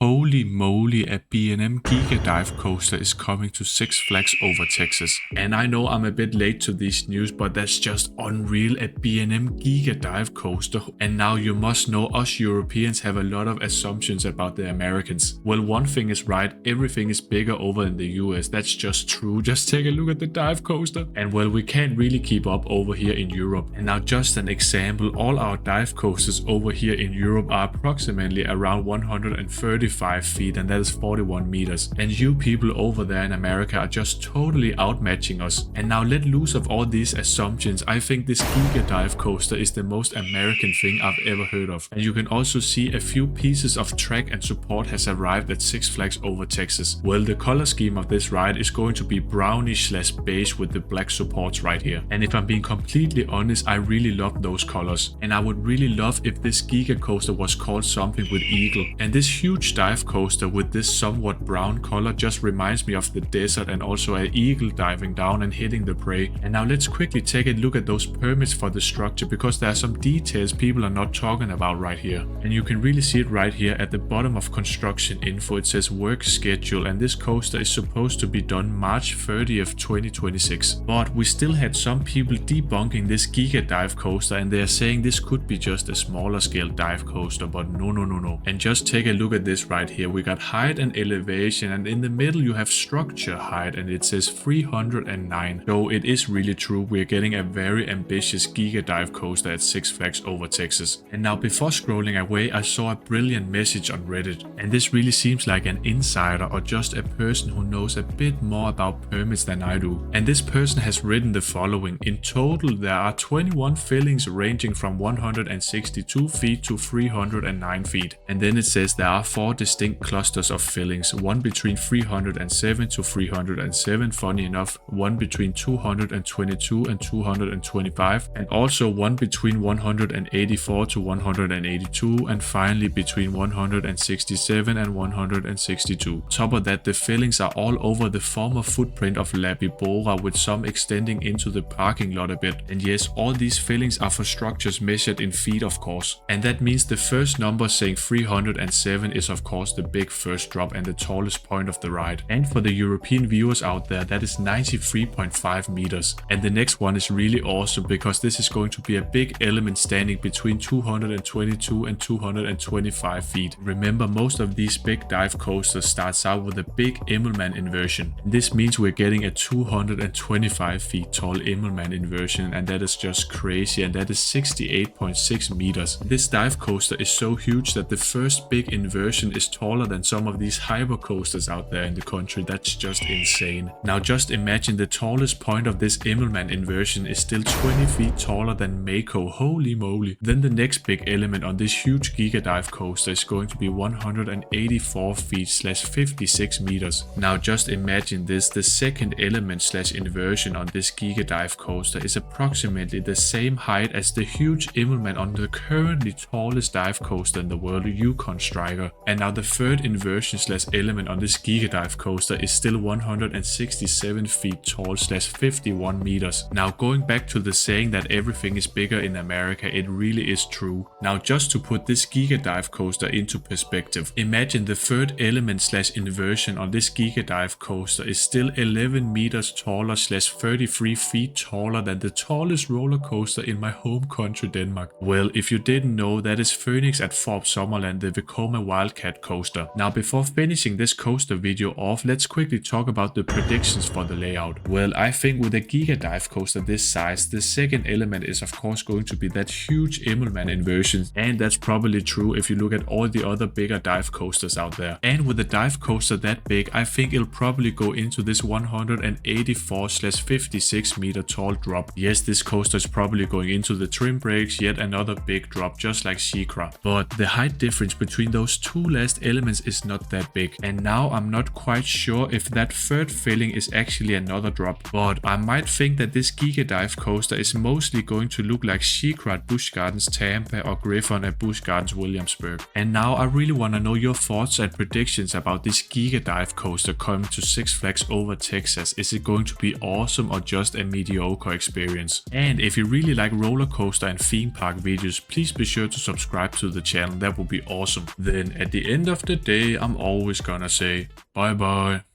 Holy moly, a B&M Giga dive coaster is coming to Six Flags over Texas. And I know I'm a bit late to this news, but that's just unreal, a B&M Giga dive coaster. And now you must know us Europeans have a lot of assumptions about the Americans. Well, one thing is right, everything is bigger over in the US. That's just true. Just take a look at the dive coaster. And well, we can't really keep up over here in Europe. And now just an example, all our dive coasters over here in Europe are approximately around 135 feet, and that is 41 meters. And you people over there in America are just totally outmatching us. And now let loose of all these assumptions, I think this Giga dive coaster is the most American thing I've ever heard of. And you can also see a few pieces of track and support has arrived at Six Flags over Texas. Well, the color scheme of this ride is going to be brownish / beige with the black supports right here. And if I'm being completely honest, I really love those colors. And I would really love if this Giga coaster was called something with eagle. And this huge dive coaster with this somewhat brown color just reminds me of the desert and also an eagle diving down and hitting the prey. And now let's quickly take a look at those permits for the structure, because there are some details people are not talking about right here. And you can really see it right here at the bottom of construction info. It says work schedule, and this coaster is supposed to be done March 30th 2026. But we still had some people debunking this Giga dive coaster, and they are saying this could be just a smaller scale dive coaster, but no. And just take a look at this right here. We got height and elevation, and in the middle you have structure height, and it says 309. So it is really true, we're getting a very ambitious Giga dive coaster at Six Flags over Texas. And now before scrolling away, I saw a brilliant message on Reddit, and this really seems like an insider or just a person who knows a bit more about permits than I do. And this person has written the following: in total there are 21 fillings ranging from 162 feet to 309 feet. And then it says there are 4 distinct clusters of fillings, one between 307 to 307, funny enough, one between 222 and 225, and also one between 184 to 182, and finally between 167 and 162. Top of that, the fillings are all over the former footprint of La Bibora, with some extending into the parking lot a bit. And yes, all these fillings are for structures measured in feet, of course. And that means the first number saying 307 is of course the big first drop and the tallest point of the ride. And for the European viewers out there, that is 93.5 meters. And the next one is really awesome, because this is going to be a big element standing between 222 and 225 feet. Remember, most of these big dive coasters starts out with a big Immelmann inversion. And this means we're getting a 225 feet tall Immelmann inversion, and that is just crazy, and that is 68.6 meters. This dive coaster is so huge that the first big inversion is taller than some of these hyper coasters out there in the country. That's just insane. Now just imagine the tallest point of this Immelmann inversion is still 20 feet taller than Mako. Holy moly. Then the next big element on this huge Giga dive coaster is going to be 184 feet / 56 meters. Now just imagine this, the second element / inversion on this Giga dive coaster is approximately the same height as the huge Immelmann on the currently tallest dive coaster in the world, Yukon Striker. And now the third inversion / element on this Giga dive coaster is still 167 feet tall / 51 meters. Now going back to the saying that everything is bigger in America, it really is true. Now just to put this Giga dive coaster into perspective, imagine the third element / inversion on this Giga dive coaster is still 11 meters taller / 33 feet taller than the tallest roller coaster in my home country, Denmark. Well, if you didn't know, that is Phoenix at Forbes Summerland, the Vekoma Wildcat coaster. Now before finishing this coaster video off, let's quickly talk about the predictions for the layout. Well, I think with a Giga dive coaster this size, the second element is of course going to be that huge Immelmann inversion, and that's probably true if you look at all the other bigger dive coasters out there. And with a dive coaster that big, I think it'll probably go into this 184 / 56 meter tall drop. Yes, this coaster is probably going into the trim brakes, yet another big drop just like Giga. But the height difference between those two last elements is not that big. And now I'm not quite sure if that third filling is actually another drop, but I might think that this Giga dive coaster is mostly going to look like Giga at Busch Gardens Tampa or Griffon at Busch Gardens Williamsburg. And now I really want to know your thoughts and predictions about this Giga dive coaster coming to Six Flags over Texas. Is it going to be awesome or just a mediocre experience? And if you really like roller coaster and theme park videos, please be sure to subscribe to the channel. That would be awesome. Then at the the end of the day, I'm always gonna say bye bye.